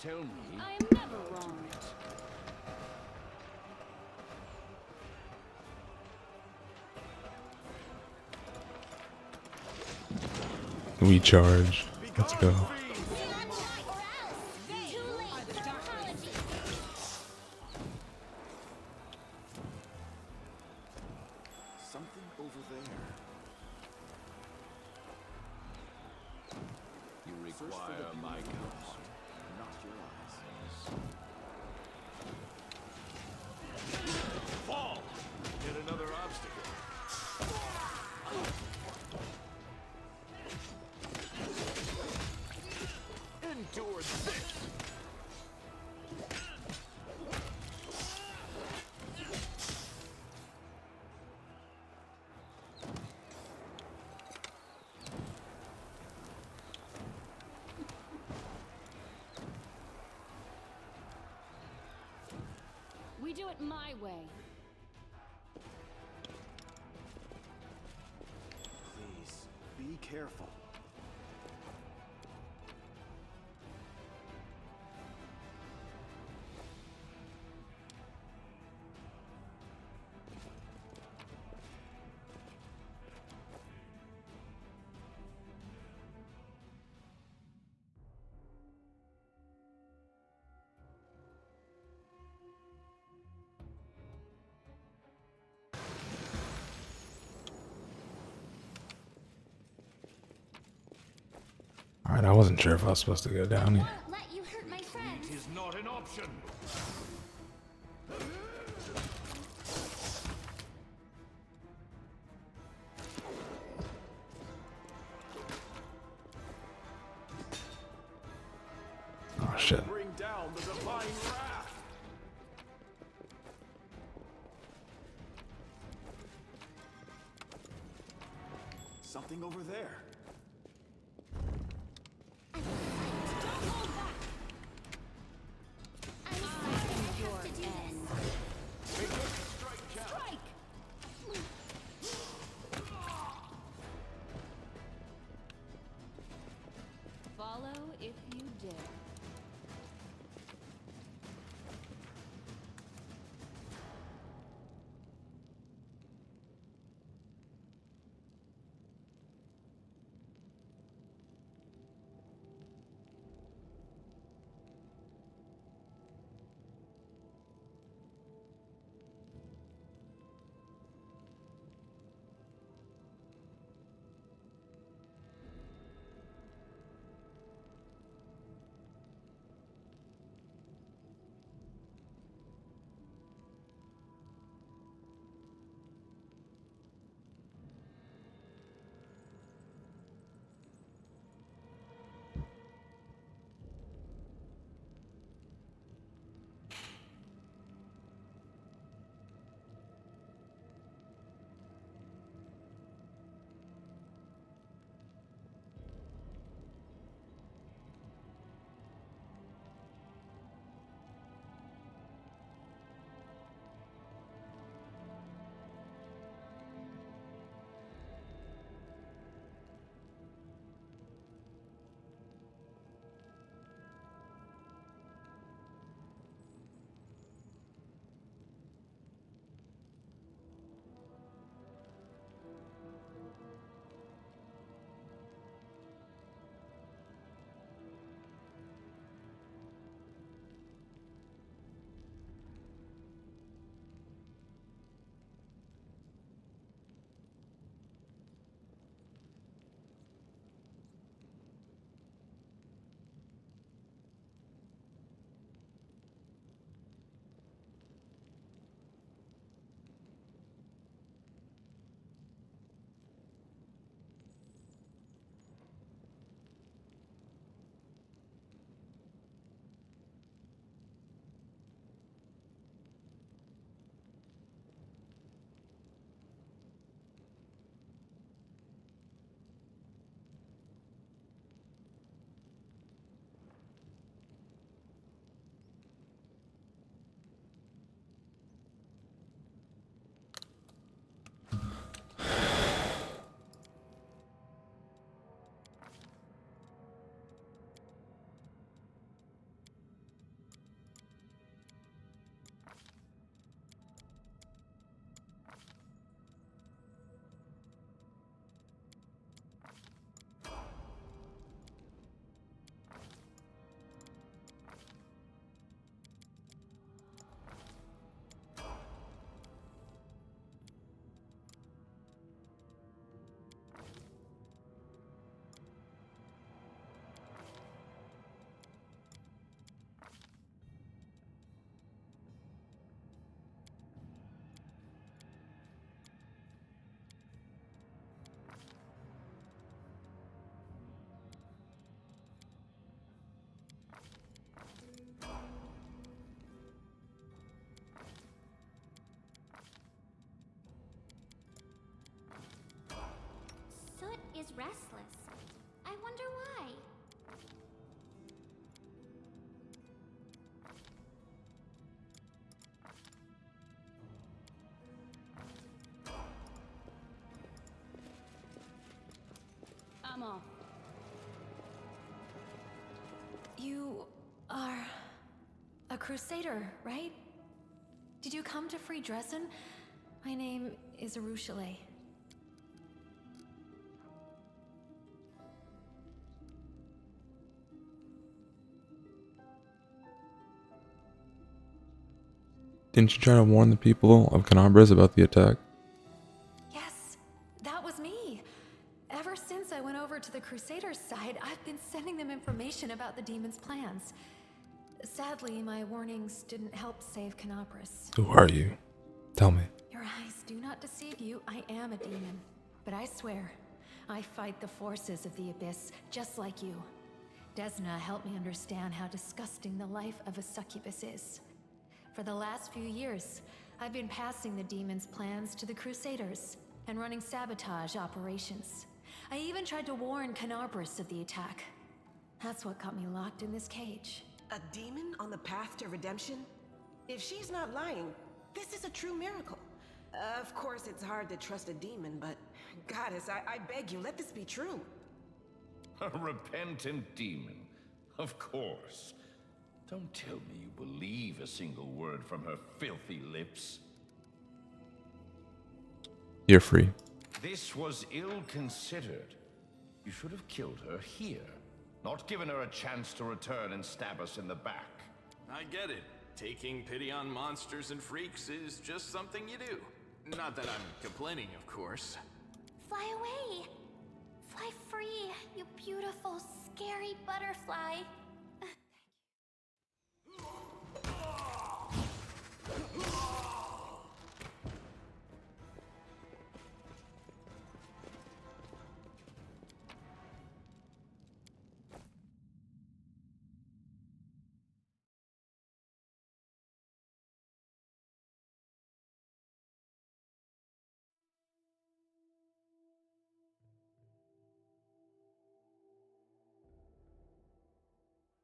tell me. I am never wrong. We charge. Let's go. Something over there. You require my counsel, not your eyes. Fall! Yet another obstacle. Endure this! We do it my way. Please, be careful. Alright, I wasn't sure if I was supposed to go down here. Won't let you hurt my friends. It is not an option. Oh shit. Bring down the divine wrath. Something over there. Follow if you dare. always restless. I wonder why. I'm off. You are a crusader, right? Did you come to free Drezen? My name is Arushale. Didn't you try to warn the people of Canabras about the attack? Yes, that was me. Ever since I went over to the Crusaders' side, I've been sending them information about the demon's plans. Sadly, my warnings didn't help save Canabras. Who are you? Tell me. Your eyes do not deceive you. I am a demon. But I swear, I fight the forces of the Abyss just like you. Desna helped me understand how disgusting the life of a succubus is. For the last few years, I've been passing the demon's plans to the Crusaders and running sabotage operations. I even tried to warn Canabras of the attack. That's what got me locked in this cage. A demon on the path to redemption? If she's not lying, this is a true miracle. Of course, it's hard to trust a demon, but Goddess, I beg you, let this be true. A repentant demon? Of course. Don't tell me you believe a single word from her filthy lips. You're free. This was ill-considered. You should have killed her here, not given her a chance to return and stab us in the back. I get it. Taking pity on monsters and freaks is just something you do. Not that I'm complaining, of course. Fly away! Fly free, you beautiful, scary butterfly.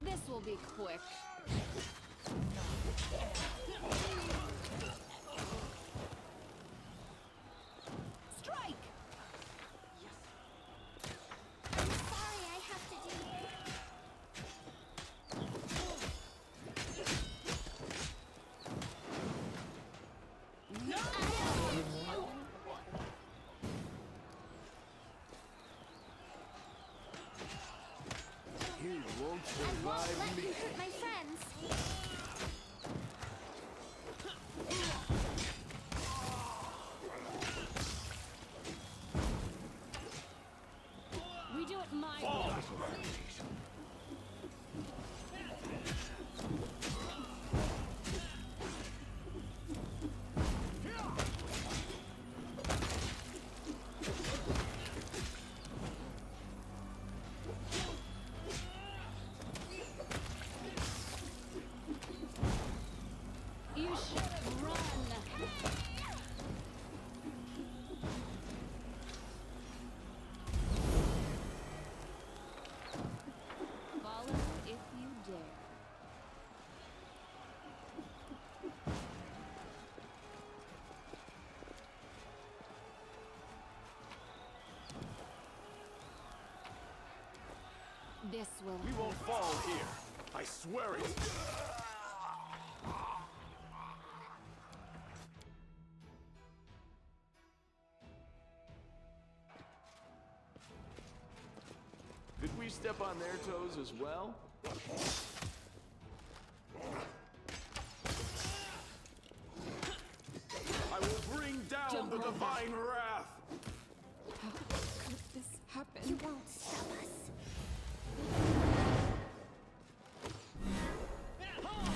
This will be quick. Strike! Sorry, I have to do it. You won't I won't survive let me. you hurt my friends. We do it my way. You should run. Follow if you dare. This will. We won't fall here. I swear it. Did we step on their toes as well? I will bring down the divine wrath. Could this happen? You won't stop us. Whoa,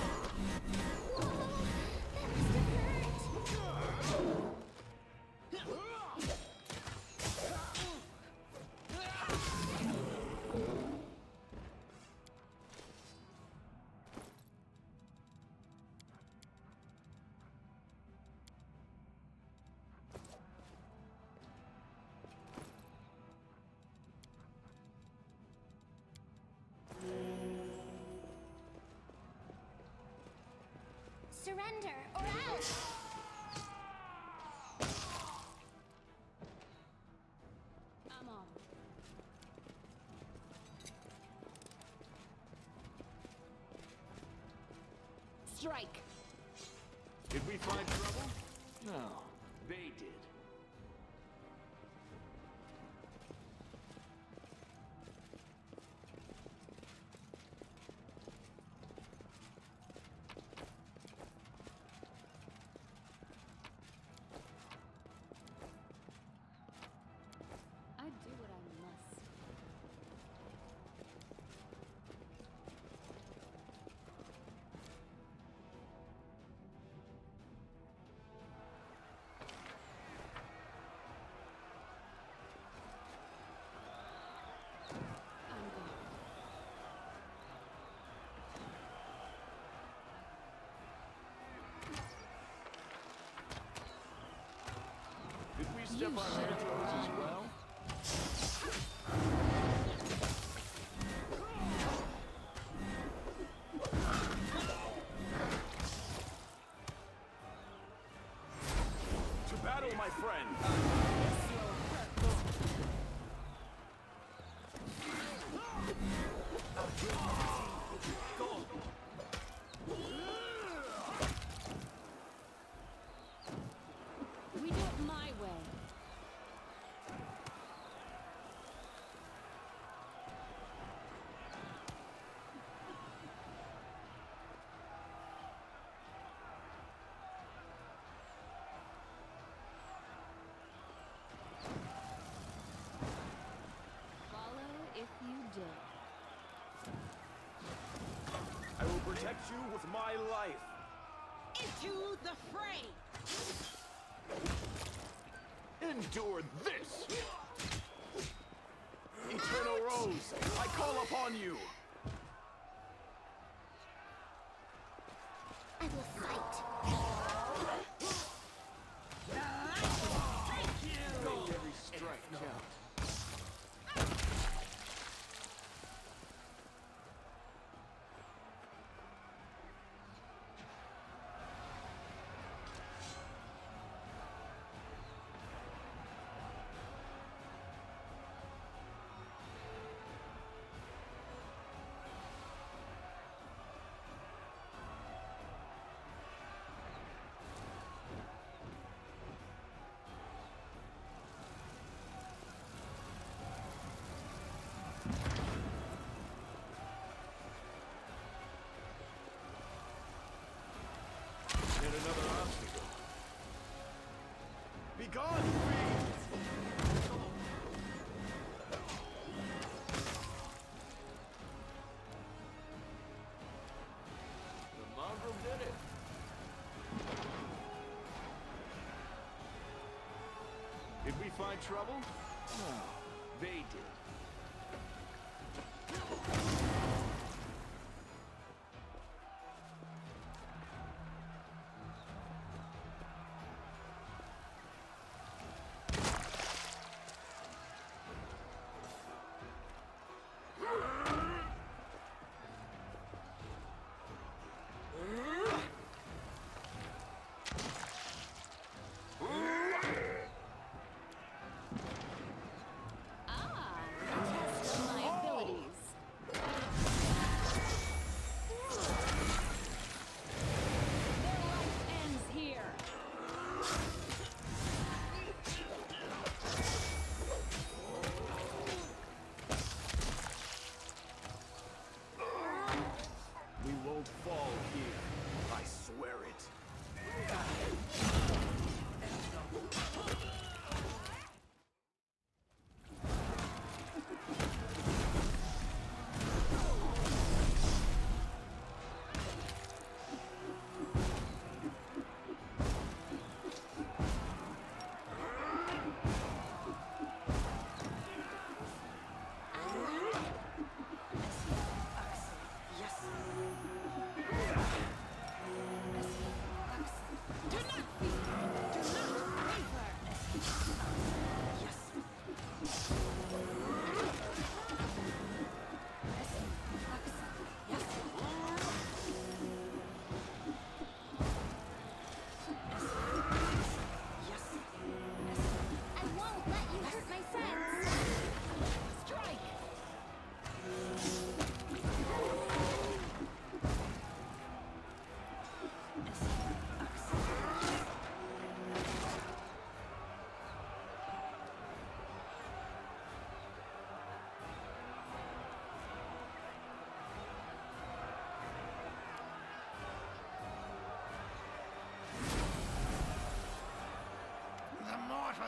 that must have hurt. Surrender, or else! I'm on. Strike. Did we find trouble? No, they did. I do what I must. I'm gone. Did we step on their toes as well? To battle, my friend! We do it my way. Follow if you dare. I will protect you with my life. Into the fray! Endure this! Eternal Rose, I call upon you! I will fight. Make every strike count. Yet another obstacle. Be gone, fiends! The mongrel did it. Did we find trouble? No, they did. Ah, test my abilities.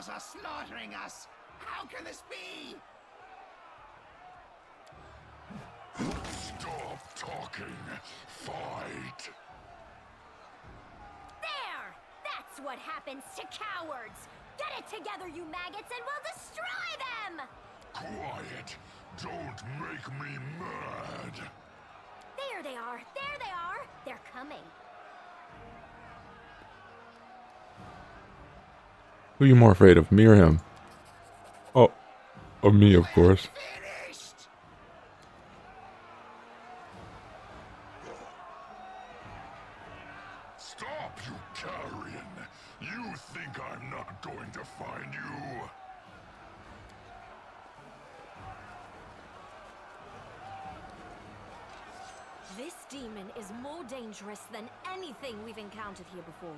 Outlaws are slaughtering us! How can this be? Stop talking. Fight. There! That's what happens to cowards! Get it together, you maggots, and we'll destroy them! Quiet. Don't make me mad. There they are! There they are! They're coming. Who are you more afraid of, me or him? Oh, of me, of course. Finished! Stop, you carrion. You think I'm not going to find you? This demon is more dangerous than anything we've encountered here before.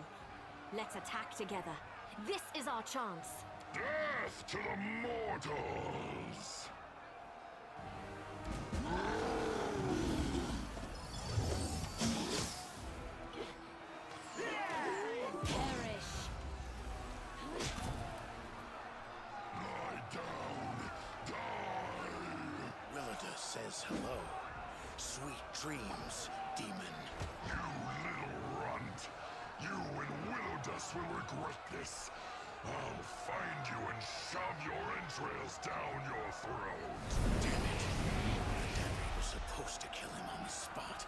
Let's attack together. This is our chance. Death to the mortals! Perish. Lie down. Die. Willida says hello. Sweet dreams, demon. You little runt. You and Willowdust will regret this. I'll find you and shove your entrails down your throat. Damn it. Henry was supposed to kill him on the spot.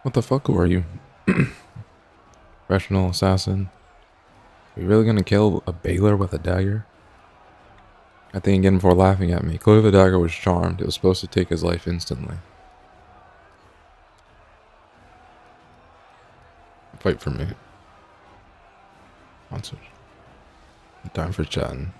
What the fuck? Who are you? Professional assassin. Are you really gonna kill a Baylor with a dagger? I think again before laughing at me. Clearly the dagger was charmed. It was supposed to take his life instantly. Fight for me. Monsters. Time for chatting.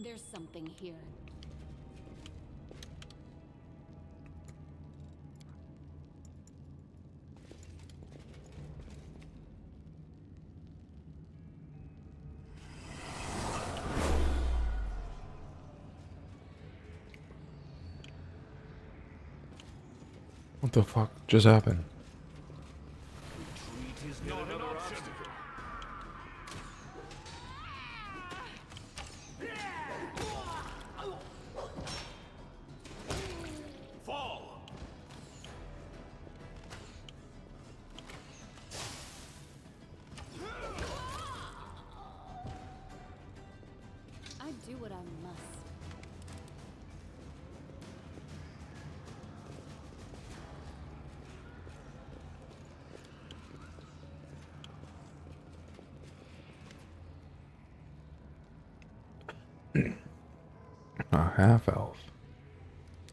There's something here. What the fuck just happened? Retreat is not an option. Fall! I do what I must. A half-elf.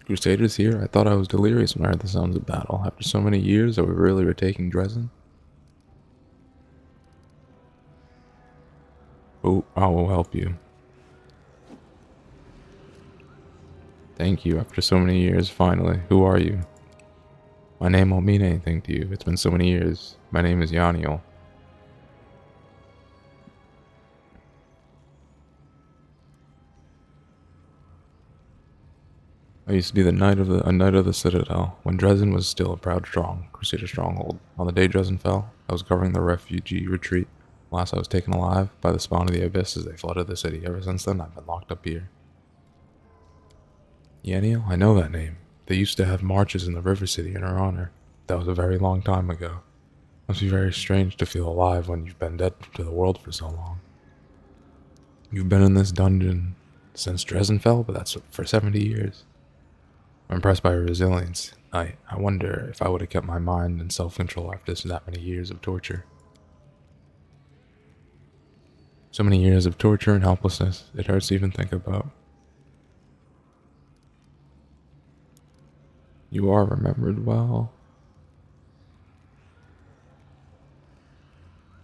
Crusaders here? I thought I was delirious when I heard the sounds of battle. After so many years, are we really retaking Drezen? Oh, I will help you. Thank you. After so many years, finally. Who are you? My name won't mean anything to you. It's been so many years. My name is Yaniel. I used to be a knight of the Citadel, when Drezen was still a proud Crusader stronghold. On the day Drezen fell, I was covering the refugee retreat. Last I was taken alive by the spawn of the Abyss as they flooded the city. Ever since then, I've been locked up here. Yaniel? I know that name. They used to have marches in the River City in her honor. That was a very long time ago. Must be very strange to feel alive when you've been dead to the world for so long. You've been in this dungeon since Drezen fell, but that's for 70 years. I'm impressed by her resilience. I wonder if I would have kept my mind and self-control after that many years of torture. So many years of torture and helplessness, it hurts to even think about. You are remembered well.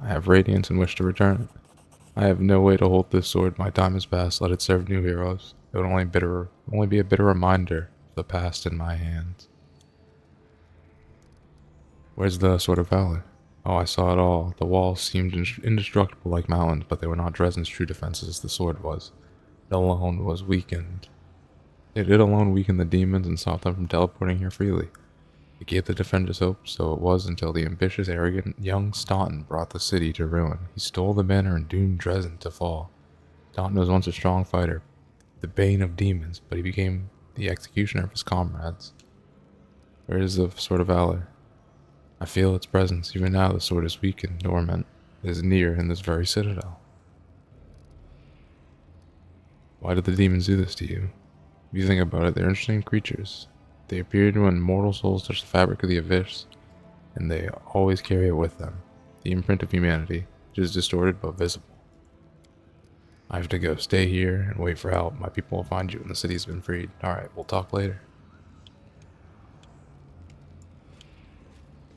I have radiance and wish to return it. I have no way to hold this sword. My time has passed. Let it serve new heroes. It would only be a bitter reminder of the past in my hands. Where's the Sword of Valor? Oh, I saw it all. The walls seemed indestructible like mountains, but they were not Drezen's true defenses as the sword was. It alone was weakened. It alone weakened the demons and stopped them from teleporting here freely. It gave the defenders hope, so it was until the ambitious, arrogant young Staunton brought the city to ruin. He stole the banner and doomed Drezen to fall. Staunton was once a strong fighter, the bane of demons, but he became the executioner of his comrades. Where is the Sword of Valor? I feel its presence. Even now the sword is weak and dormant. It is near in this very citadel. Why did the demons do this to you? If you think about it, they're interesting creatures. They appear when mortal souls touch the fabric of the Abyss, and they always carry it with them. The imprint of humanity, which is distorted but visible. I have to go. Stay here and wait for help. My people will find you when the city's been freed. Alright, we'll talk later.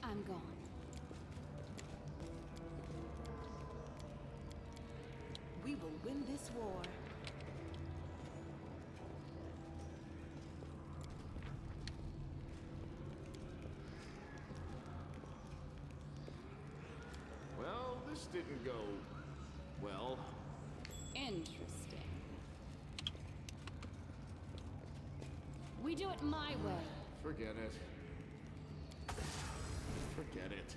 I'm gone. We will win this war. Well, this didn't go well. Interesting. We do it my way. Forget it. Forget it.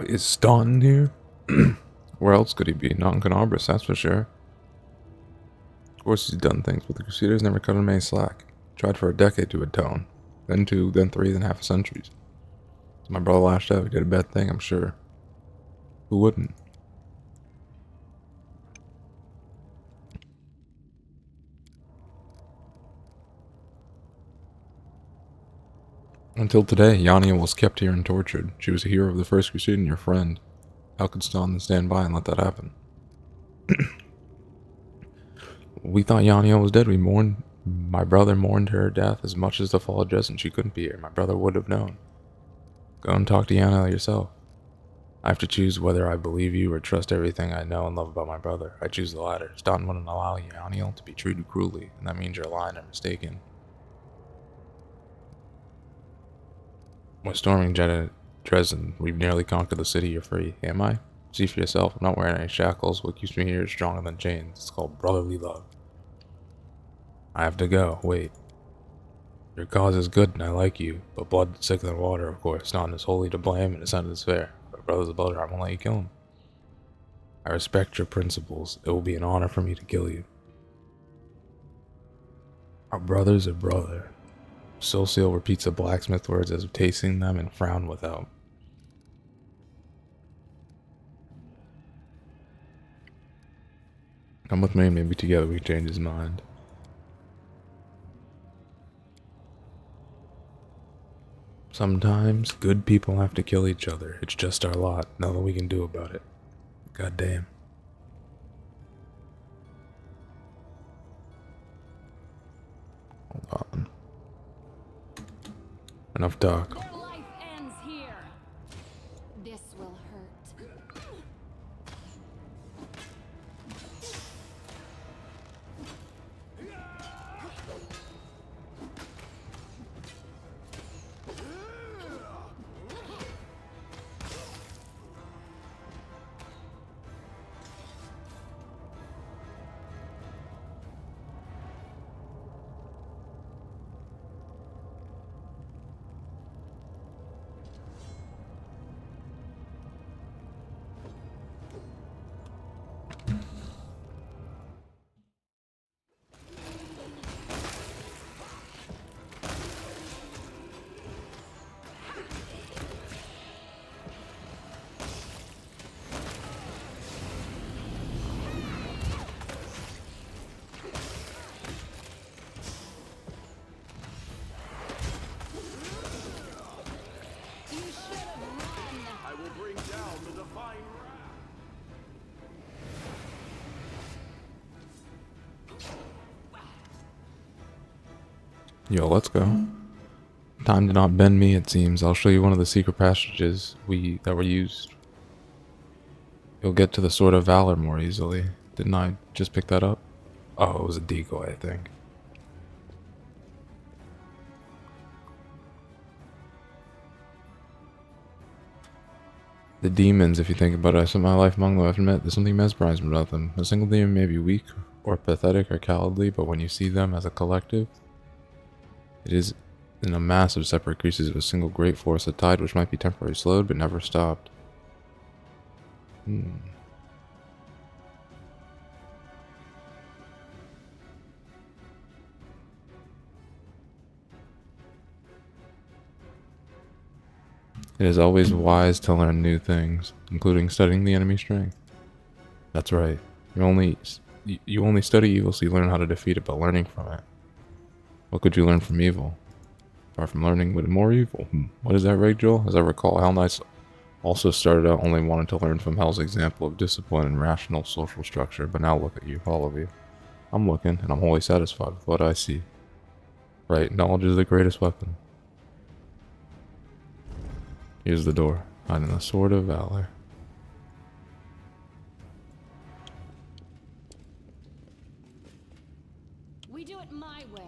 Is Staunton here? Where else could he be? Not in Canabras, that's for sure. Of course he's done things, but the Crusaders never cut him any slack. Tried for a decade to atone. Then two, then three, then half a century. So my brother lashed out. He did a bad thing, I'm sure. Who wouldn't? Until today, Yania was kept here and tortured. She was a hero of the First Crusade and your friend. How could Staunton stand by and let that happen? We thought Yania was dead. We mourned My brother mourned her death as much as the fall of Drezen. She couldn't be here. My brother would have known. Go and talk to Yana yourself. I have to choose whether I believe you or trust everything I know and love about my brother. I choose the latter. Staunton wouldn't allow Yaniel to be treated cruelly, and that means you're lying or mistaken. We're storming Drezen. We've nearly conquered the city. You're free. Am I? See for yourself. I'm not wearing any shackles. What keeps me here is stronger than chains. It's called brotherly love. I have to go. Wait. Your cause is good and I like you, but blood is thicker than water, of course. Staunton is wholly to blame and his son is fair. But brother's a brother. I won't let you kill him. I respect your principles. It will be an honor for me to kill you. Our brother's a brother. Solseal repeats the blacksmith words as if tasting them and frowned without. Come with me, maybe together we can change his mind. Sometimes good people have to kill each other. It's just our lot. Nothing we can do about it. God damn. Hold on. Enough talk. Their life ends here. This will hurt. Yo, let's go. Time to not bend me, it seems. I'll show you one of the secret passages that were used. You'll get to the Sword of Valor more easily. Didn't I just pick that up? Oh, it was a decoy, I think. The demons, if you think about it, I spent my life among them. I have to admit, there's something mesmerizing about them. A single demon may be weak, or pathetic, or cowardly, but when you see them as a collective, it is in a mass of separate creases of a single great force, a tide which might be temporarily slowed, but never stopped. It is always wise to learn new things, including studying the enemy's strength. That's right. You only study evil so you learn how to defeat it by learning from it. What could you learn from evil? Apart from learning with more evil. What is that, Rachel? As I recall, Hell Knights also started out only wanting to learn from Hell's example of discipline and rational social structure, but now look at you, all of you. I'm looking, and I'm wholly satisfied with what I see. Right, knowledge is the greatest weapon. Here's the door, hiding the Sword of Valor. We do it my way.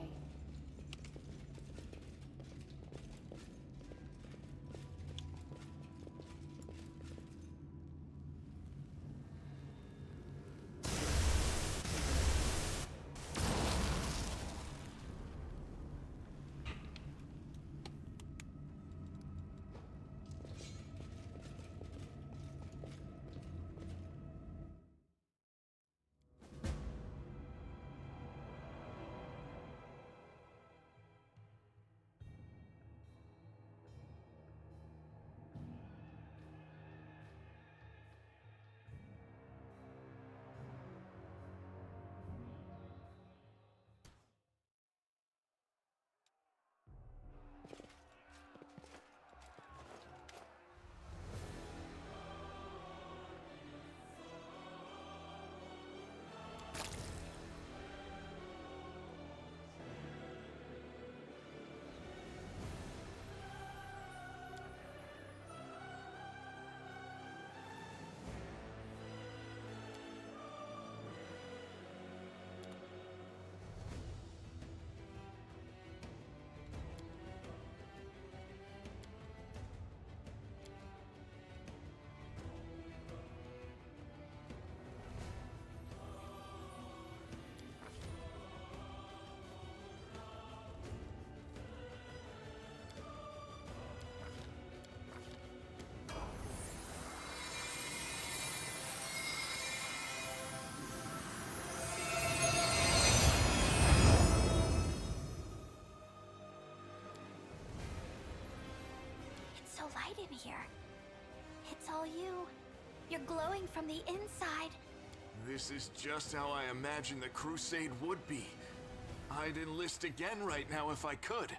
bright in here. It's all you. You're glowing from the inside. This is just how I imagined the crusade would be. I'd enlist again right now if I could.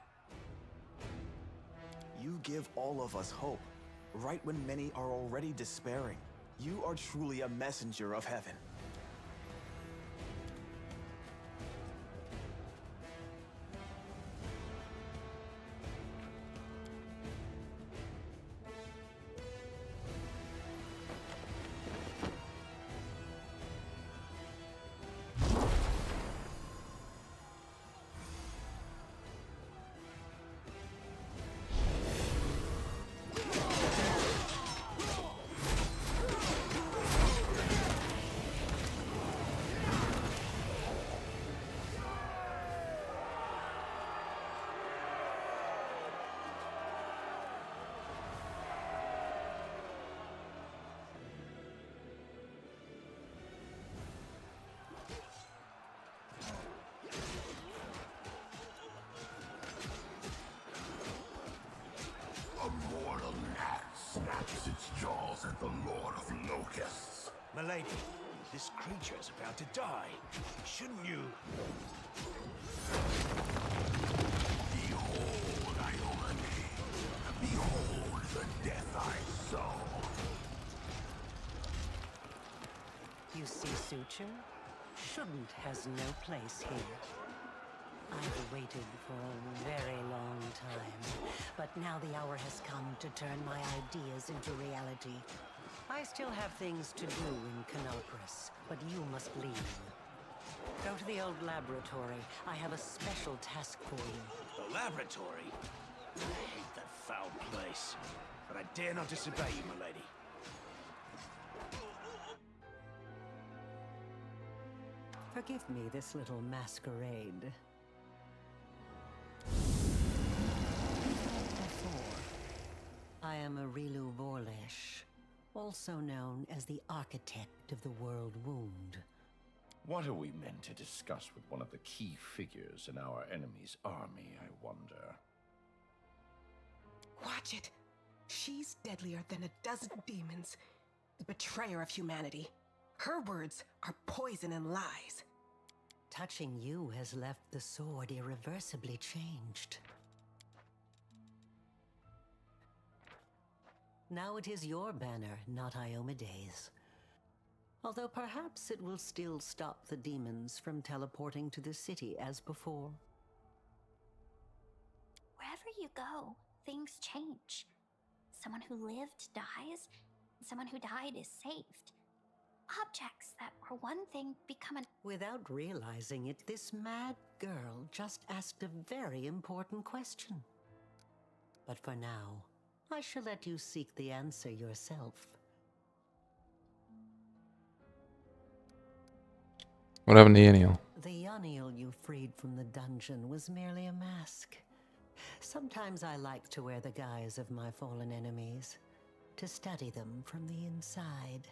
You give all of us hope, right when many are already despairing. You are truly a messenger of heaven. A mortal gnat snaps its jaws at the Lord of Locusts. Milady, this creature is about to die. Shouldn't you? Behold, Iomani. Behold the death I sow. You see, Suture? Shouldn't has no place here. I've waited for a very long time, but now the hour has come to turn my ideas into reality. I still have things to do in Canopus, but you must leave. Go to the old laboratory. I have a special task for you. The laboratory? I hate that foul place. But I dare not disobey you, milady. Forgive me this little masquerade. I am Arilu Vorlesh, also known as the Architect of the World Wound. What are we meant to discuss with one of the key figures in our enemy's army, I wonder? Watch it. She's deadlier than a dozen demons. The betrayer of humanity. Her words are poison and lies. Touching you has left the sword irreversibly changed. Now it is your banner, not Iomede's. Although perhaps it will still stop the demons from teleporting to the city as before. Wherever you go, things change. Someone who lived dies, and someone who died is saved. Objects that were one thing become Without realizing it, this mad girl just asked a very important question. But for now, I shall let you seek the answer yourself. What happened to Yaniel? The Yaniel you freed from the dungeon was merely a mask. Sometimes I like to wear the guise of my fallen enemies, to study them from the inside.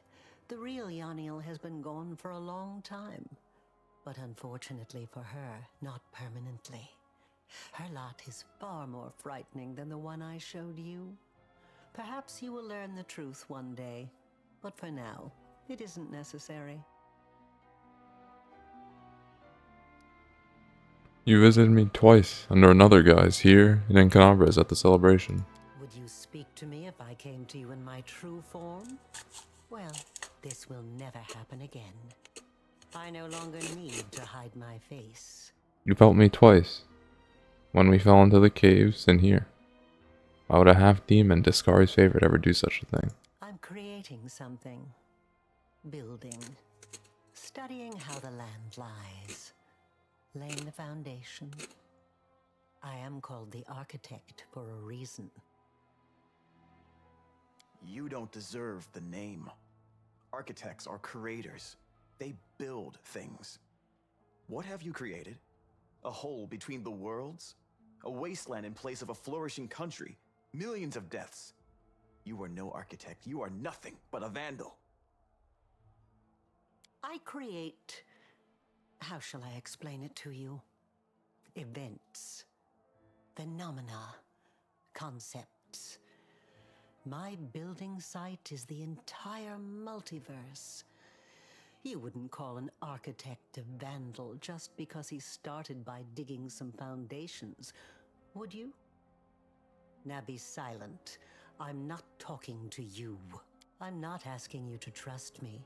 The real Yaniel has been gone for a long time, but unfortunately for her, not permanently. Her lot is far more frightening than the one I showed you. Perhaps you will learn the truth one day, but for now, it isn't necessary. You visited me twice under another guise here and in Canabras at the celebration. Would you speak to me if I came to you in my true form? Well, this will never happen again. I no longer need to hide my face. You felt me twice. When we fell into the caves and here. Why would a half-demon, Discari's favorite, ever do such a thing? I'm creating something. Building. Studying how the land lies. Laying the foundation. I am called the Architect for a reason. You don't deserve the name. Architects are creators. They build things. What have you created? A hole between the worlds? A wasteland in place of a flourishing country? Millions of deaths. You are no architect. You are nothing but a vandal. I create... How shall I explain it to you? Events. Phenomena. Concepts. My building site is the entire multiverse. You wouldn't call an architect a vandal just because he started by digging some foundations, would you? Now be silent. I'm not talking to you. I'm not asking you to trust me.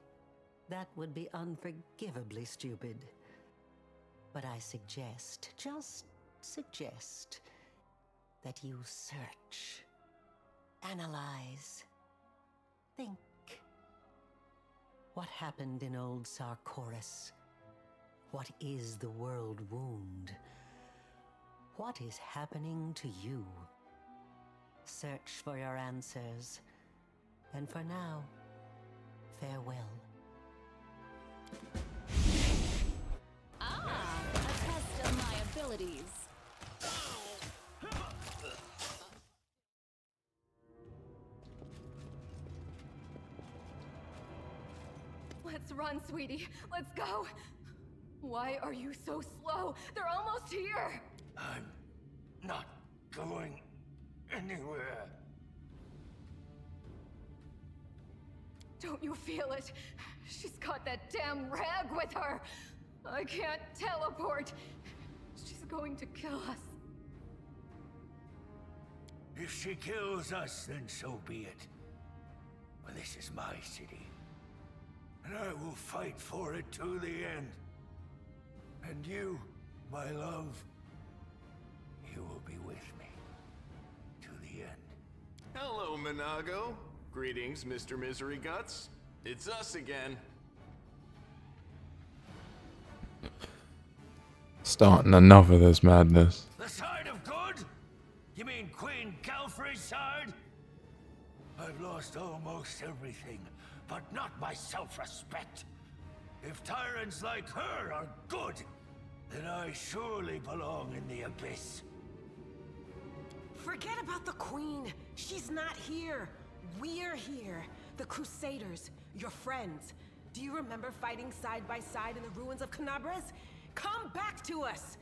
That would be unforgivably stupid. But I suggest, just suggest, that you search, analyze, think. What happened in old Sarkoris? What is the world wound? What is happening to you? Search for your answers. And for now, farewell. Ah, a test of my abilities. Let's run, sweetie. Let's go. Why are you so slow? They're almost here. I'm not going anywhere. Don't you feel it? She's got that damn rag with her. I can't teleport. She's going to kill us. If she kills us, then so be it. But this is my city. And I will fight for it to the end. And you, my love, you will be with me to the end. Hello, Minago. Greetings, Mr. Misery Guts. It's us again. Starting enough of this madness. The side of good? You mean Queen Calfrey's side? I've lost almost everything, but not my self-respect. If tyrants like her are good, then I surely belong in the abyss. Forget about the Queen. She's not here. We're here. The Crusaders, your friends. Do you remember fighting side by side in the ruins of Canabras? Come back to us!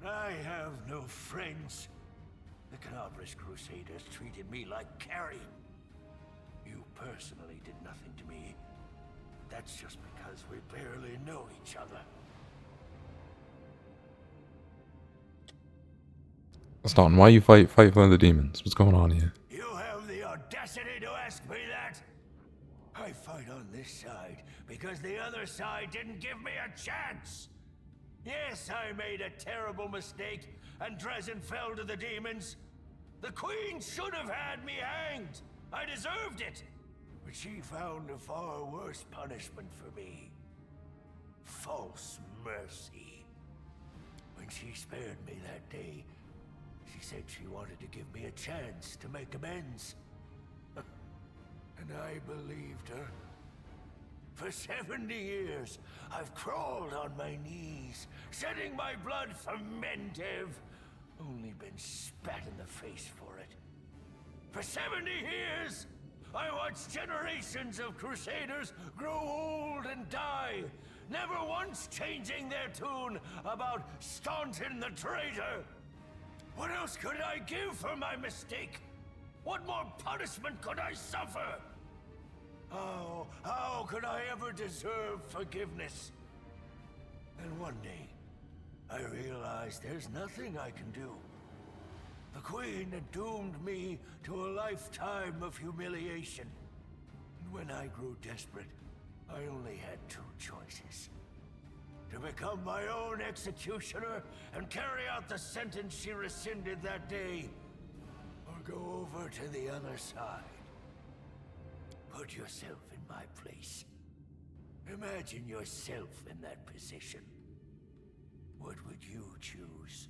I have no friends. The Canabras Crusaders treated me like carrion. You personally did nothing to me. That's just because we barely know each other. Starting, why you fight for the demons? What's going on here? You have the audacity to ask me that? I fight on this side because the other side didn't give me a chance. Yes, I made a terrible mistake, and Drezen fell to the demons. The Queen should have had me hanged. I deserved it. But she found a far worse punishment for me. False mercy. When she spared me that day, she said she wanted to give me a chance to make amends. And I believed her. For 70 years, I've crawled on my knees, shedding my blood for Mendev. Only been spat in the face for it. For 70 years, I watched generations of Crusaders grow old and die, never once changing their tune about staunting the traitor. What else could I give for my mistake? What more punishment could I suffer? How could I ever deserve forgiveness? And one day, I realized there's nothing I can do. The Queen had doomed me to a lifetime of humiliation. And when I grew desperate, I only had two choices. To become my own executioner and carry out the sentence she rescinded that day, or go over to the other side. Put yourself in my place. Imagine yourself in that position. What would you choose?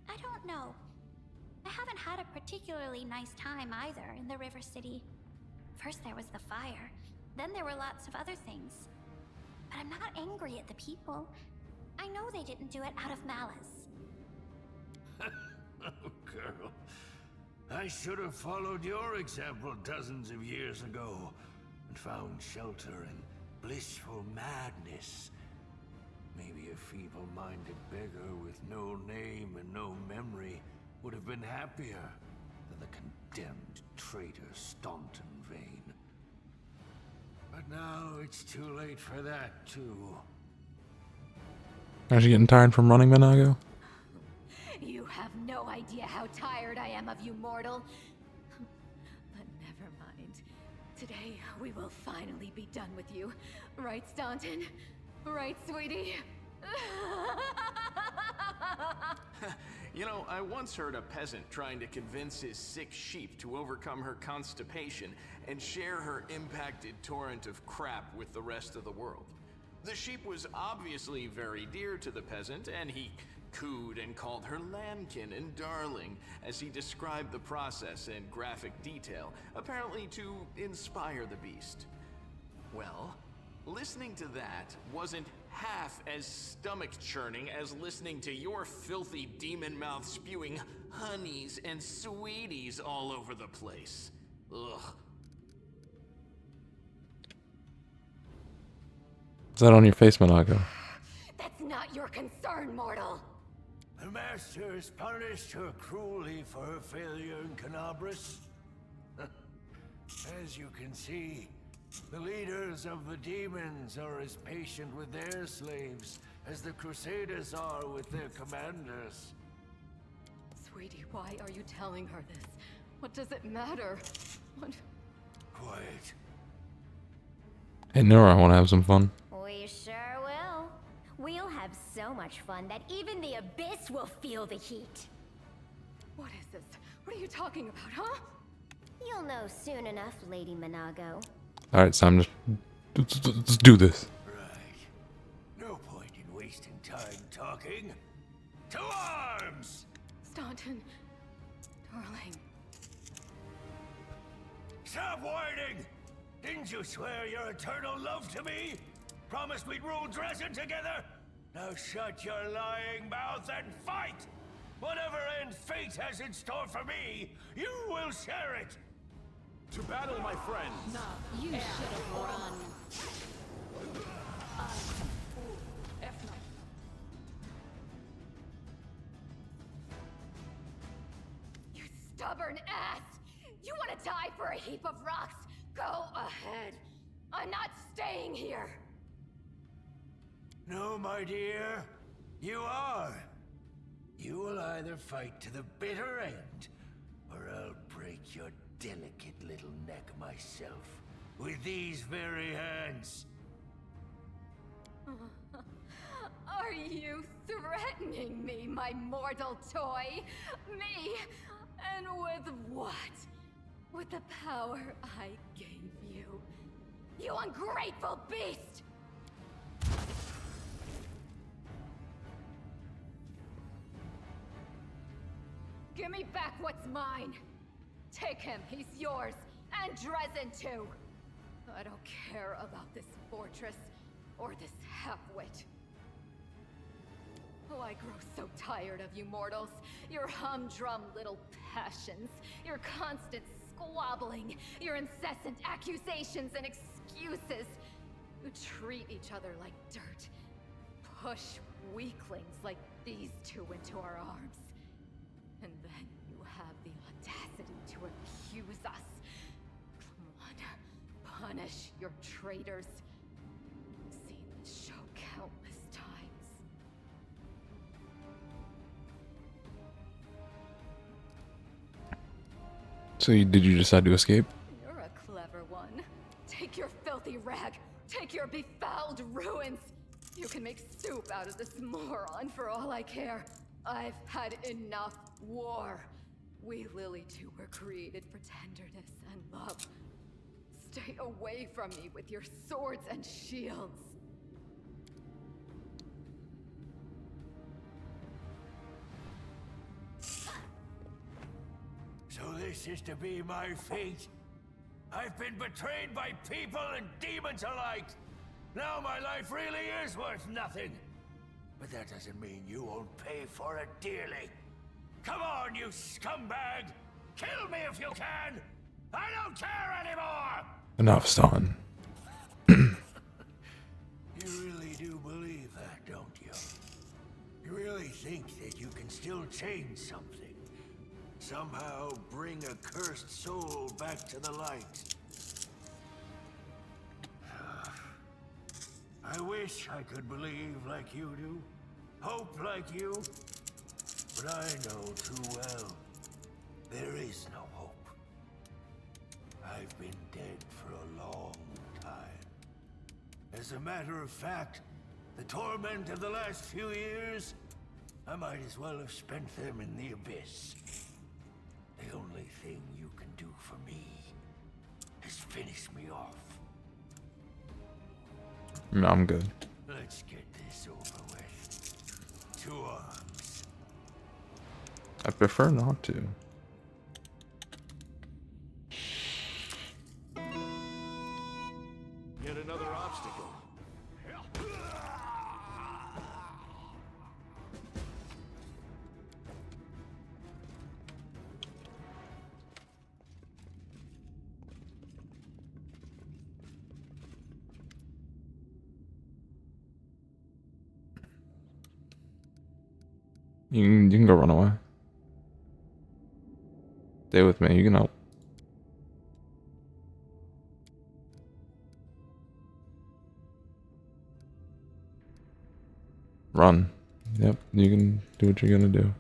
I don't know. I haven't had a particularly nice time either in the River City. First there was the fire, then there were lots of other things. But I'm not angry at the people. I know they didn't do it out of malice. Oh, girl. I should have followed your example dozens of years ago and found shelter in blissful madness. Maybe a feeble-minded beggar with no name and no memory would have been happier than the condemned traitor Staunton Vane. But now it's too late for that, too. Are you getting tired from running, Minago? You have no idea how tired I am of you, mortal. But never mind. Today, we will finally be done with you. Right, Staunton? Right, sweetie? You know, I once heard a peasant trying to convince his sick sheep to overcome her constipation and share her impacted torrent of crap with the rest of the world. The sheep was obviously very dear to the peasant, and he cooed and called her lambkin and darling as he described the process in graphic detail, apparently to inspire the beast. Well, listening to that wasn't half as stomach-churning as listening to your filthy demon mouth spewing honeys and sweeties all over the place. Ugh. Is that on your face, Minago? That's not your concern, mortal. The Master has punished her cruelly for her failure in Canabras. As you can see, the leaders of the demons are as patient with their slaves as the Crusaders are with their commanders. Sweetie, why are you telling her this? What does it matter? What? Quiet. Hey, Nora, want to have some fun? We sure will. We'll have so much fun that even the Abyss will feel the heat. What is this? What are you talking about, huh? You'll know soon enough, Lady Minago. Alright, Sam, let's do this. Right. No point in wasting time talking. To arms! Staunton, darling. Stop whining! Didn't you swear your eternal love to me? Promised we'd rule Drezen together? Now shut your lying mouth and fight! Whatever end fate has in store for me, you will share it! To battle, my friends! You should have run. You stubborn ass! You want to die for a heap of rocks? Go ahead. I'm not staying here. No, my dear. You are. You will either fight to the bitter end, or I'll break your delicate little neck myself with these very hands. Are you threatening me, my mortal toy? Me? And with what? With the power I gave you. You ungrateful beast! Give me back what's mine! Take him, he's yours, and Drezen too! I don't care about this fortress, or this half-wit. Oh, I grow so tired of you mortals. Your humdrum little passions, your constant squabbling, your incessant accusations and excuses. You treat each other like dirt. Push weaklings like these two into our arms. And then you have the audacity to accuse us. Come on, punish your traitors. I've seen this show countless times. So did you decide to escape? You're a clever one. Take your filthy rag. Take your befouled ruins. You can make soup out of this moron for all I care. I've had enough war. We Lily two were created for tenderness and love. Stay away from me with your swords and shields. So this is to be my fate? I've been betrayed by people and demons alike. Now my life really is worth nothing. But that doesn't mean you won't pay for it dearly. Come on, you scumbag! Kill me if you can! I don't care anymore! Enough, Staunton. You really do believe that, don't you? You really think that you can still change something? Somehow bring a cursed soul back to the light? I wish I could believe like you do, hope like you, but I know too well, there is no hope. I've been dead for a long time. As a matter of fact, the torment of the last few years, I might as well have spent them in the abyss. The only thing you can do for me is finish me off. No, I'm good. Let's get this over with. To arms. I prefer not to. Yet another obstacle. You can go run away. Stay with me, you can help. Run. Yep, you can do what you're gonna do.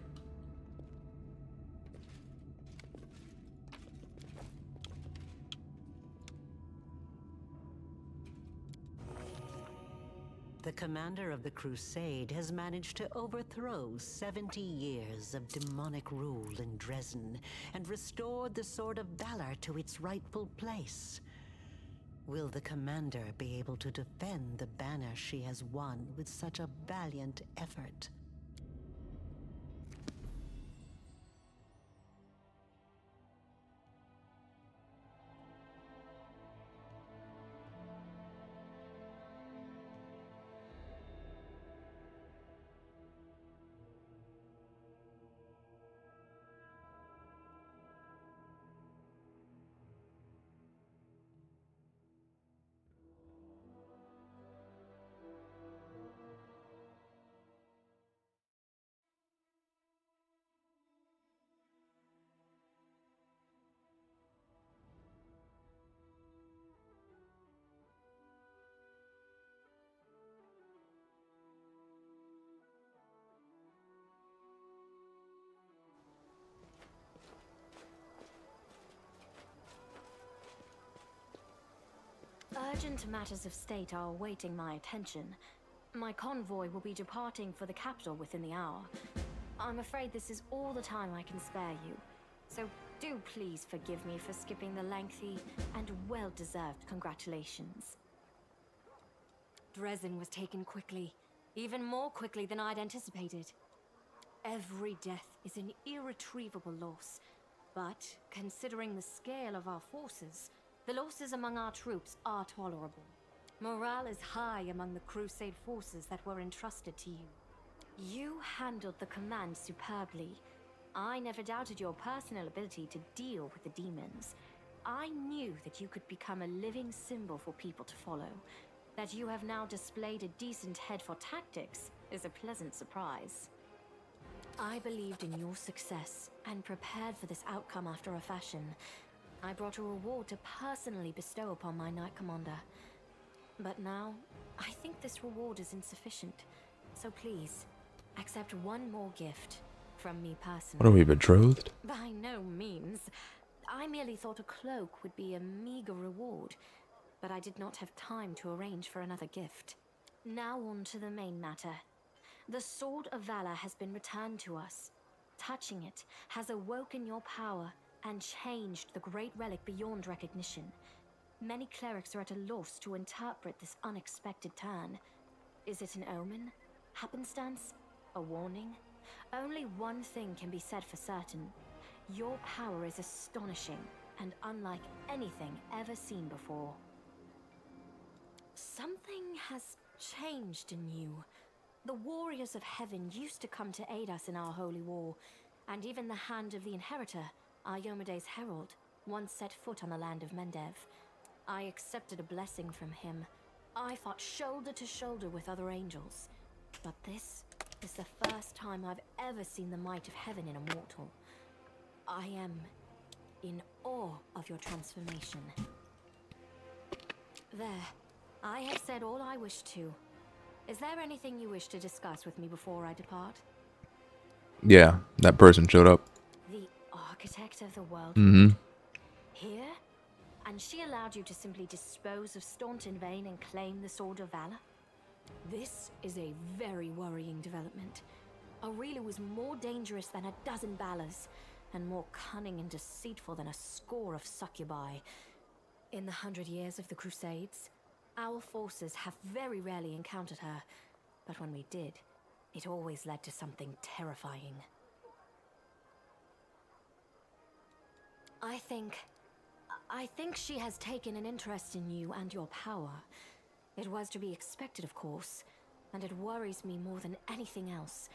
The commander of the Crusade has managed to overthrow 70 years of demonic rule in Drezen and restored the Sword of Valor to its rightful place. Will the commander be able to defend the banner she has won with such a valiant effort? Urgent matters of state are awaiting my attention. My convoy will be departing for the capital within the hour. I'm afraid this is all the time I can spare you, so do please forgive me for skipping the lengthy and well-deserved congratulations. Drezen was taken quickly, even more quickly than I'd anticipated. Every death is an irretrievable loss, but considering the scale of our forces, the losses among our troops are tolerable. Morale is high among the Crusade forces that were entrusted to you. You handled the command superbly. I never doubted your personal ability to deal with the demons. I knew that you could become a living symbol for people to follow. That you have now displayed a decent head for tactics is a pleasant surprise. I believed in your success and prepared for this outcome after a fashion. I brought a reward to personally bestow upon my Knight Commander. But now, I think this reward is insufficient. So please, accept one more gift from me personally. What are we, betrothed? By no means. I merely thought a cloak would be a meager reward, but I did not have time to arrange for another gift. Now on to the main matter. The Sword of Valor has been returned to us. Touching it has awoken your power and changed the great relic beyond recognition. Many clerics are at a loss to interpret this unexpected turn. Is it an omen? Happenstance? A warning? Only one thing can be said for certain. Your power is astonishing and unlike anything ever seen before. Something has changed in you. The warriors of heaven used to come to aid us in our holy war, and even the hand of the Inheritor, our Yomede's herald, once set foot on the land of Mendev. I accepted a blessing from him, I fought shoulder to shoulder with other angels, but this is the first time I've ever seen the might of heaven in a mortal. I am in awe of your transformation. There, I have said all I wish to. Is there anything you wish to discuss with me before I depart? Yeah, that person showed up. The architect of the world? Mm-hmm. Here? And she allowed you to simply dispose of Staunton Vane and claim the Sword of Valor? This is a very worrying development. Aurelia was more dangerous than a dozen Balors, and more cunning and deceitful than a score of succubi. In the 100 years of the Crusades, our forces have very rarely encountered her, but when we did, it always led to something terrifying. I think she has taken an interest in you and your power. It was to be expected, of course, and it worries me more than anything else.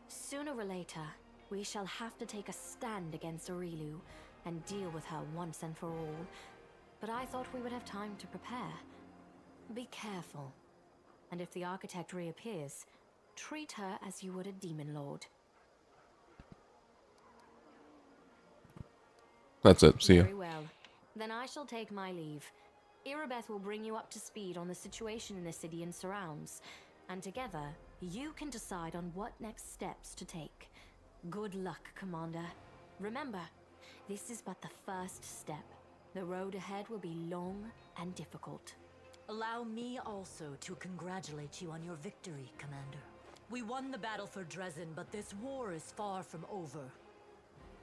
Sooner or later, we shall have to take a stand against Aurelu and deal with her once and for all. But I thought we would have time to prepare. Be careful. And if the architect reappears, treat her as you would a demon lord. That's it. See ya. Very well. Then I shall take my leave. Irabeth will bring you up to speed on the situation in the city and surrounds, and together, you can decide on what next steps to take. Good luck, Commander. Remember, this is but the first step. The road ahead will be long and difficult. Allow me also to congratulate you on your victory, Commander. We won the battle for Drezen, but this war is far from over.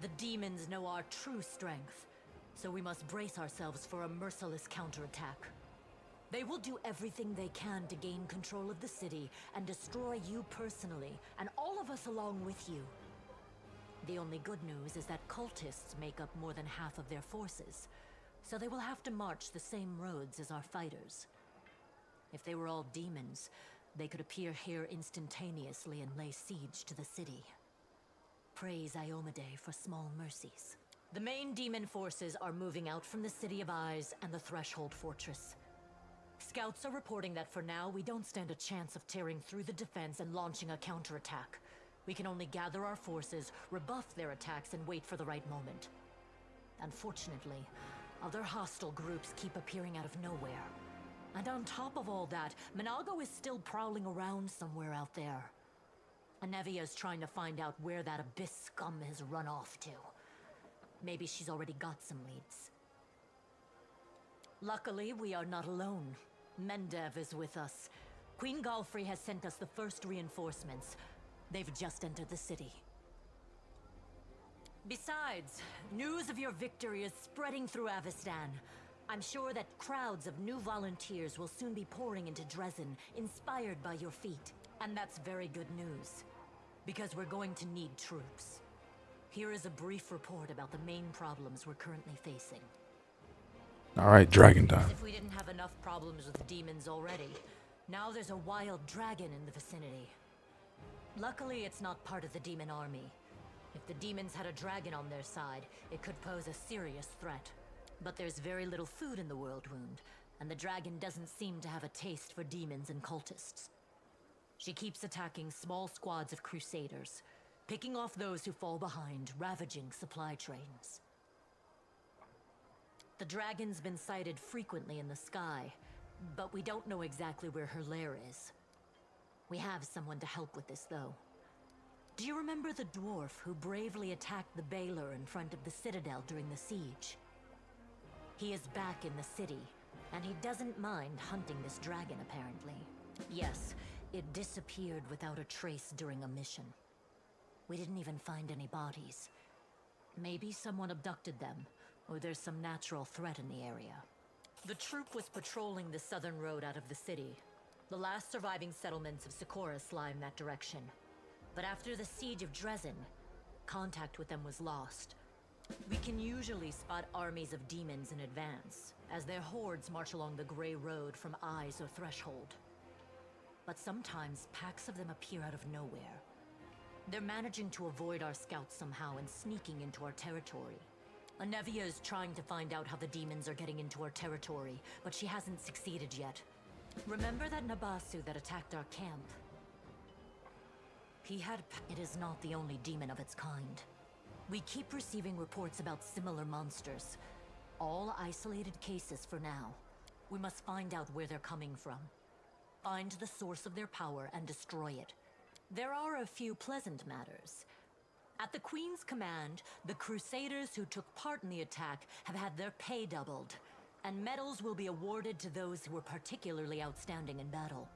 The demons know our true strength, so we must brace ourselves for a merciless counterattack. They will do everything they can to gain control of the city and destroy you personally, and all of us along with you. The only good news is that cultists make up more than half of their forces, so they will have to march the same roads as our fighters. If they were all demons, they could appear here instantaneously and lay siege to the city. Praise Iomade for small mercies. The main demon forces are moving out from the City of Eyes and the Threshold Fortress. Scouts are reporting that for now, we don't stand a chance of tearing through the defense and launching a counterattack. We can only gather our forces, rebuff their attacks, and wait for the right moment. Unfortunately, other hostile groups keep appearing out of nowhere. And on top of all that, Minago is still prowling around somewhere out there. Anevia is trying to find out where that Abyss scum has run off to. Maybe she's already got some leads. Luckily, we are not alone. Mendev is with us. Queen Galfrey has sent us the first reinforcements. They've just entered the city. Besides, news of your victory is spreading through Avestan. I'm sure that crowds of new volunteers will soon be pouring into Drezen, inspired by your feat. And that's very good news, because we're going to need troops. Here is a brief report about the main problems we're currently facing. Alright, dragon time. As if we didn't have enough problems with demons already. Now there's a wild dragon in the vicinity. Luckily, it's not part of the demon army. If the demons had a dragon on their side, it could pose a serious threat. But there's very little food in the World Wound, and the dragon doesn't seem to have a taste for demons and cultists. She keeps attacking small squads of crusaders, picking off those who fall behind, ravaging supply trains. The dragon's been sighted frequently in the sky, but we don't know exactly where her lair is. We have someone to help with this, though. Do you remember the dwarf who bravely attacked the Baylor in front of the Citadel during the siege? He is back in the city, and he doesn't mind hunting this dragon, apparently. Yes, it disappeared without a trace during a mission. We didn't even find any bodies. Maybe someone abducted them, or there's some natural threat in the area. The troop was patrolling the southern road out of the city. The last surviving settlements of Socorus lie in that direction. But after the siege of Drezen, contact with them was lost. We can usually spot armies of demons in advance, as their hordes march along the Grey Road from Eyes or Threshold. But sometimes packs of them appear out of nowhere. They're managing to avoid our scouts somehow and sneaking into our territory. Anevia is trying to find out how the demons are getting into our territory, but she hasn't succeeded yet. Remember that Nabasu that attacked our camp? It is not the only demon of its kind. We keep receiving reports about similar monsters. All isolated cases for now. We must find out where they're coming from. Find the source of their power and destroy it. There are a few pleasant matters. At the Queen's command, the Crusaders who took part in the attack have had their pay doubled, and medals will be awarded to those who were particularly outstanding in battle.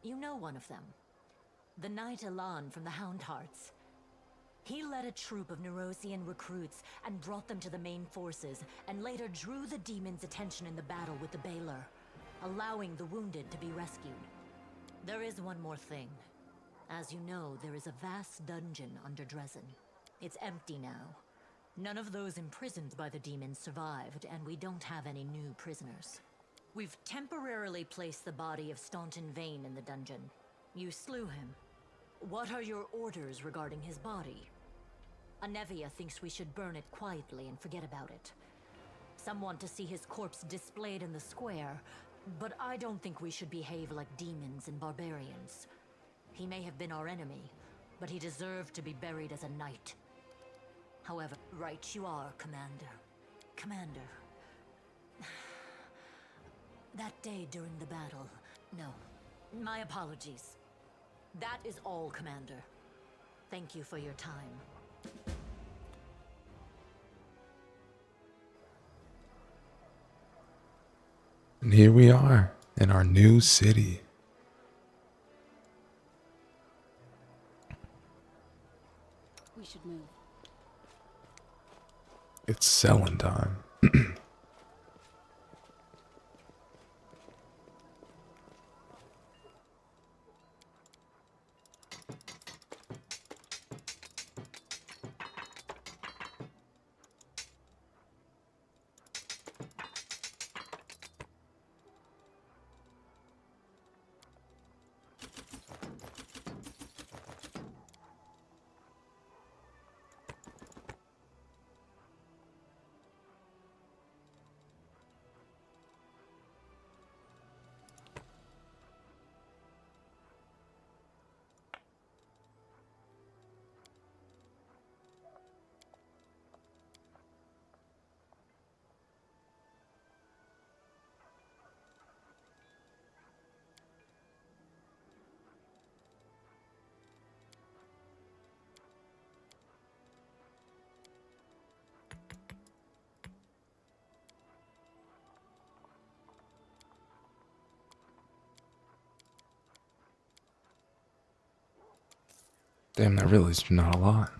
You know one of them. The Knight Elan from the Houndhearts. He led a troop of Nerosian recruits and brought them to the main forces, and later drew the demon's attention in the battle with the Baylor, allowing the wounded to be rescued. There is one more thing. As you know, there is a vast dungeon under Drezen. It's empty now. None of those imprisoned by the demons survived, and we don't have any new prisoners. We've temporarily placed the body of Staunton Vane in the dungeon. You slew him. What are your orders regarding his body? Anevia thinks we should burn it quietly and forget about it. Some want to see his corpse displayed in the square, but I don't think we should behave like demons and barbarians. He may have been our enemy, but he deserved to be buried as a knight. However, right you are, Commander. Commander. That day during the battle... No, my apologies. That is all, Commander. Thank you for your time. And here we are in our new city. We should move. It's selling time. Damn, that really is not a lot.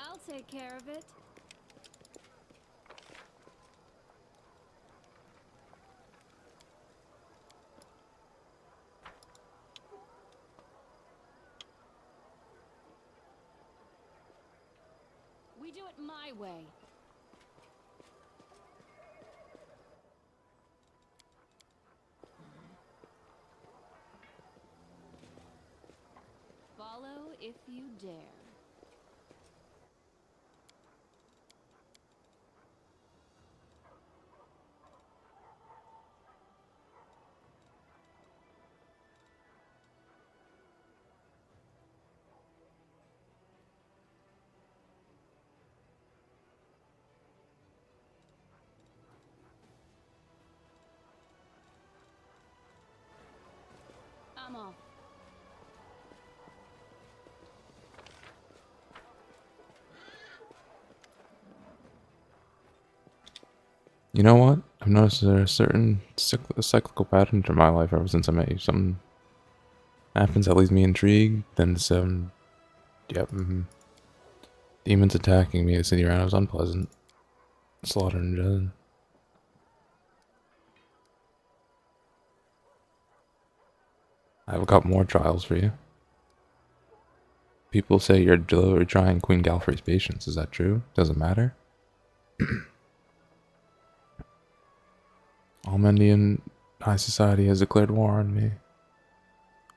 I'll take care of it. it my way. Follow if you dare. I'm off. You know what? I've noticed there are a certain cyclical pattern to my life ever since I met you. Something happens that leaves me intrigued, then some, yep, demons attacking me. The city around was unpleasant. Slaughter and Drezen. I've got more trials for you. People say you're deliberately trying Queen Galfrey's patience. Is that true? Doesn't matter. Almendian high society has declared war on me.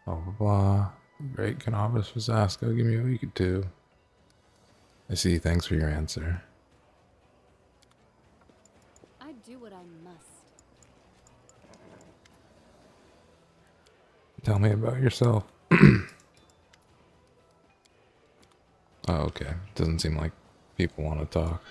Blah blah blah. Great Canavas Vasasco, give me a week or two. I see, thanks for your answer. I do what I must. Tell me about yourself. Oh, okay. Doesn't seem like people want to talk.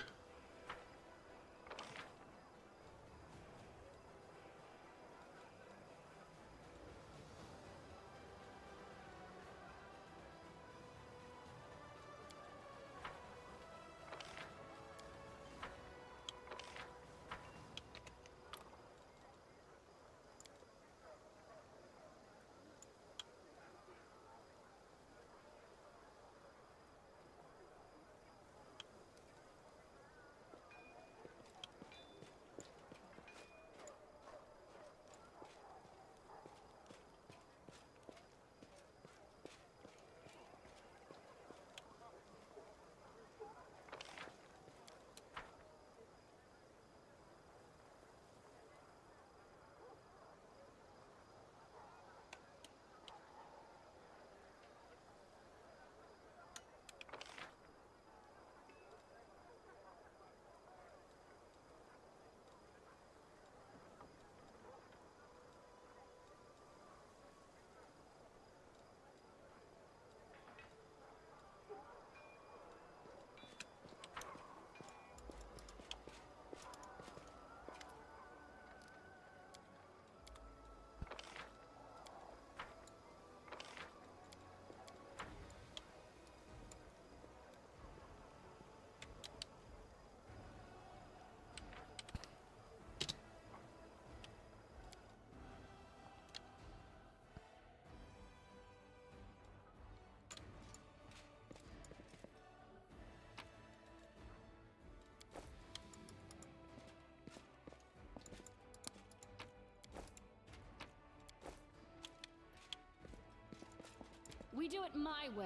We do it my way.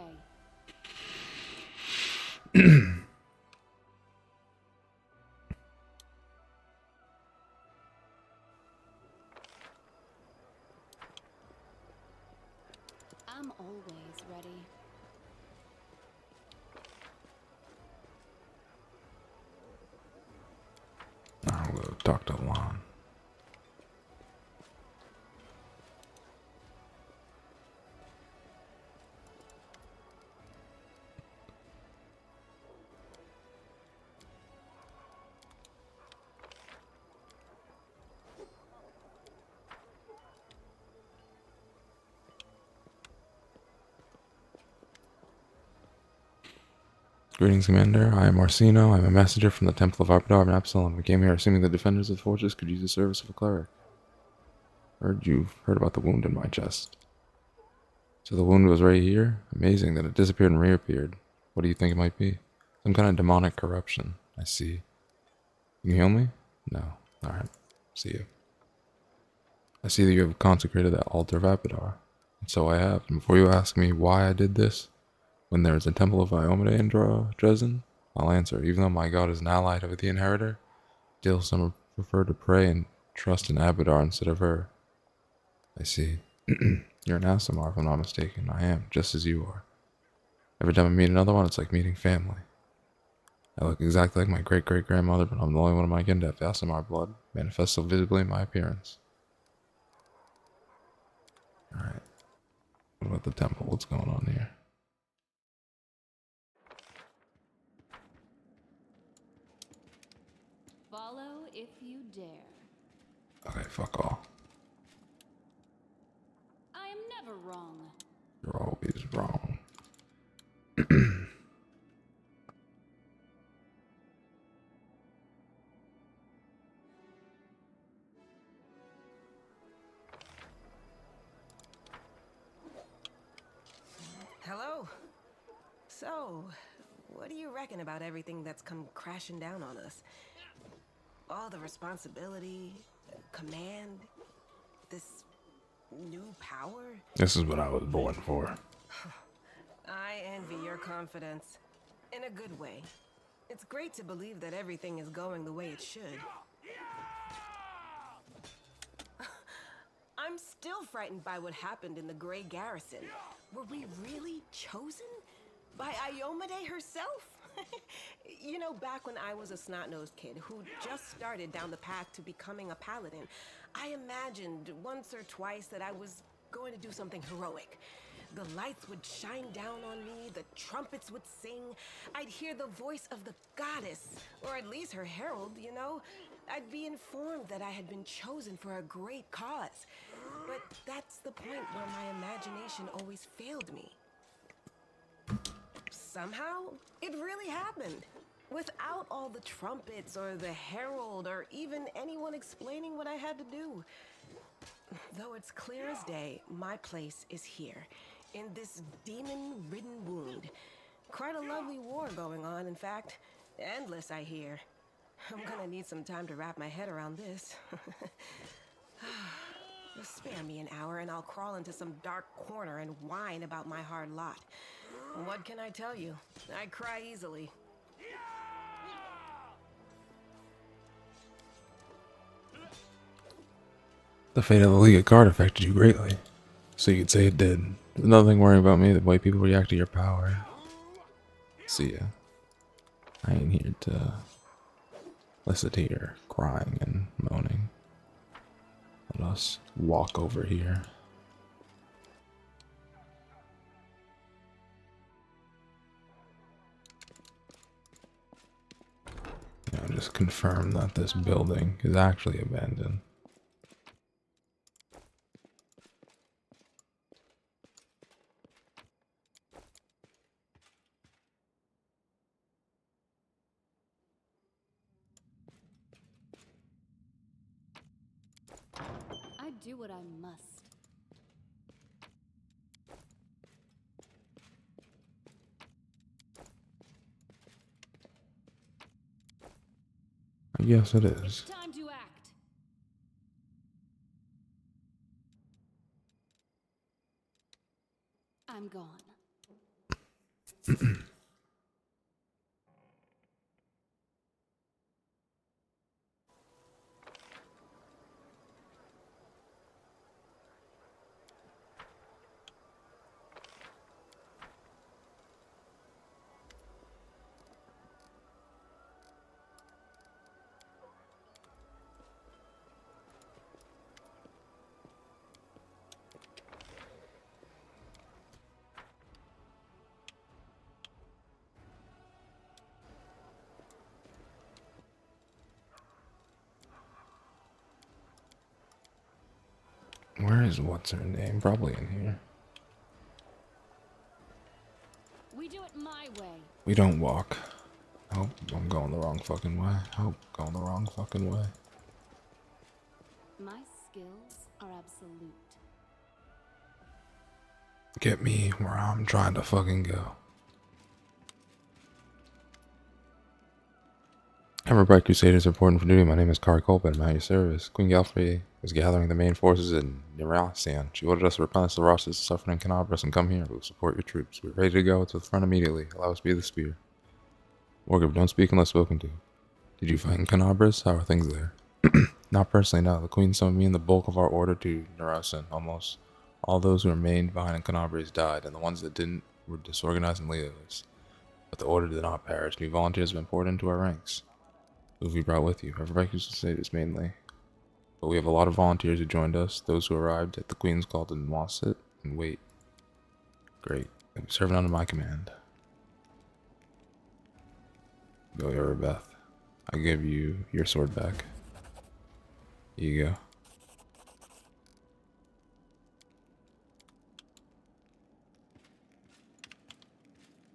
I'm always ready. I'll go talk to Lon. Greetings, Commander. I am Orsino. I am a messenger from the Temple of Arbiter and Absalom. We came here assuming the defenders of the fortress could use the service of a cleric. Heard you've heard about the wound in my chest. So the wound was right here? Amazing that it disappeared and reappeared. What do you think it might be? Some kind of demonic corruption. I see. Can you heal me? No. Alright. See you. I see that you have consecrated that altar of Abidar. And so I have. And before you ask me why I did this, when there is a temple of Iomade in Drezen, I'll answer. Even though my god is an ally of the inheritor, still some prefer to pray and trust in Abadar instead of her. I see. You're an Aasimar, if I'm not mistaken. I am, just as you are. Every time I meet another one, it's like meeting family. I look exactly like my great-great-grandmother, but I'm the only one of my kin to have Aasimar blood, manifests so visibly in my appearance. Alright. What about the temple? What's going on here? Follow if you dare. Okay, fuck all. I am never wrong. You're always wrong. Hello. So, what do you reckon about everything that's come crashing down on us? All the responsibility, command, this new power? This is what I was born for. I envy your confidence. In a good way. It's great to believe that everything is going the way it should. I'm still frightened by what happened in the Grey Garrison. Were we really chosen? By Iomade herself? You know, back when I was a snot-nosed kid who just started down the path to becoming a paladin, I imagined once or twice that I was going to do something heroic. The lights would shine down on me, the trumpets would sing, I'd hear the voice of the goddess, or at least her herald, you know? I'd be informed that I had been chosen for a great cause. But that's the point where my imagination always failed me. Somehow, it really happened. Without all the trumpets or the herald or even anyone explaining what I had to do. Though it's clear as day, my place is here, in this demon-ridden wound. Quite a lovely war going on, in fact. Endless, I hear. I'm gonna need some time to wrap my head around this. Spare me an hour and I'll crawl into some dark corner and whine about my hard lot. What can I tell you? I cry easily. The fate of the League of Guard affected you greatly. So you could say it did. There's nothing worrying about me, the way people react to your power. See ya. I ain't here to listen to your crying and moaning. Let us walk over here. Just confirm that this building is actually abandoned. I do what I must. Yes, it is. Time to act. I'm gone. Where is what's her name? Probably in here. We do it my way. We don't walk. Oh, I'm going the wrong fucking way. Oh, going the wrong fucking way. My skills are absolute. Get me where I'm trying to fucking go. Everbright Crusaders reporting for duty. My name is Kari Colbin. I'm at your service. Queen Galfrey is gathering the main forces in Nirasian. She ordered us to replenish the rosters suffering in Canabras and come here. We will support your troops. We're ready to go to the front immediately. Allow us to be the spear. Morgan, don't speak unless spoken to. Did you find Canabras? How are things there? Not personally, no. The Queen summoned me and the bulk of our order to Neurosin. Almost all those who remained behind in Canabras died, and the ones that didn't were disorganized and leaderless. But the order did not perish. New volunteers have been poured into our ranks. Who have you brought with you? Everybody used to say this mainly. But we have a lot of volunteers who joined us, those who arrived at the Queen's call to now sit and wait. Great. They'll be serving under my command. Go, Beth. I give you your sword back. Here you go.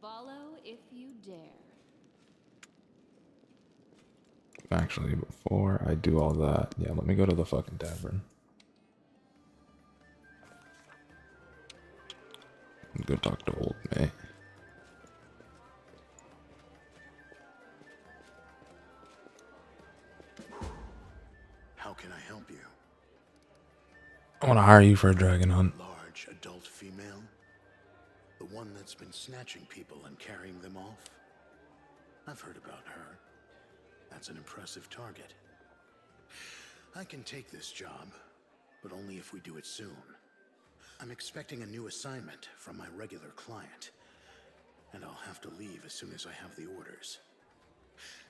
Follow if you dare. Actually, before I do all that, yeah, let me go to the fucking tavern. Go talk to old May. How can I help you? I want to hire you for a dragon hunt. Large adult female? The one that's been snatching people and carrying them off? I've heard about her. That's an impressive target. I can take this job, but only if we do it soon. I'm expecting a new assignment from my regular client, and I'll have to leave as soon as I have the orders.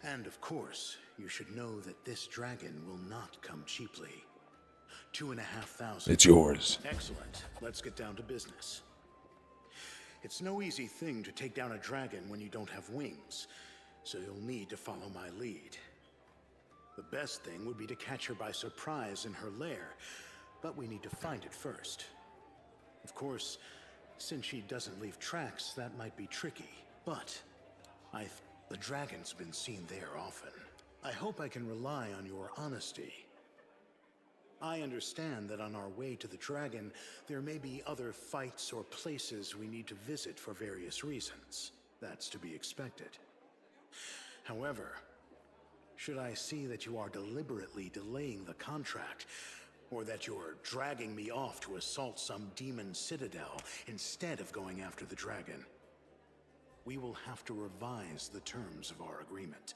And of course, you should know that this dragon will not come cheaply. 2,500. It's yours. Excellent. Let's get down to business. It's no easy thing to take down a dragon when you don't have wings, so you'll need to follow my lead. The best thing would be to catch her by surprise in her lair, but we need to find it first. Of course, since she doesn't leave tracks, that might be tricky, but the dragon's been seen there often. I hope I can rely on your honesty. I understand that on our way to the dragon, there may be other fights or places we need to visit for various reasons. That's to be expected. However, should I see that you are deliberately delaying the contract, or that you're dragging me off to assault some demon citadel instead of going after the dragon, we will have to revise the terms of our agreement.